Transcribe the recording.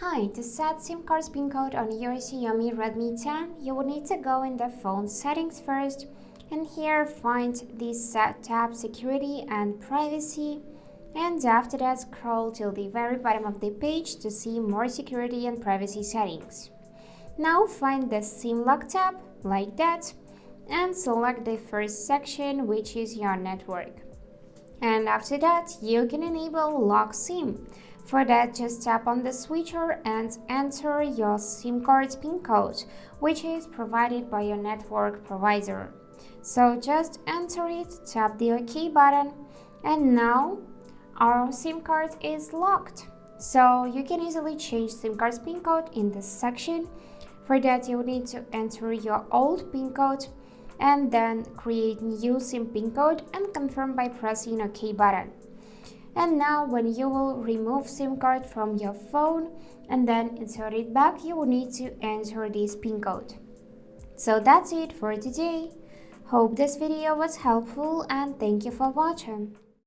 Hi, to set SIM card's PIN code on your Xiaomi Redmi 10, you will need to go in the phone settings first, and here find this tab Security and Privacy, and after that scroll till the very bottom of the page to see more security and privacy settings. Now find the SIM lock tab, like that, and select the first section, which is your network. And after that, you can enable lock SIM. For that, just tap on the switcher and enter your SIM card's PIN code, which is provided by your network provider. So just enter it, tap the OK button, and now our SIM card is locked. So you can easily change SIM card's PIN code in this section. For that, you need to enter your old PIN code and then create new SIM PIN code and confirm by pressing OK button. And now when you will remove SIM card from your phone and then insert it back, you will need to enter this PIN code. So that's it for today. Hope this video was helpful and thank you for watching.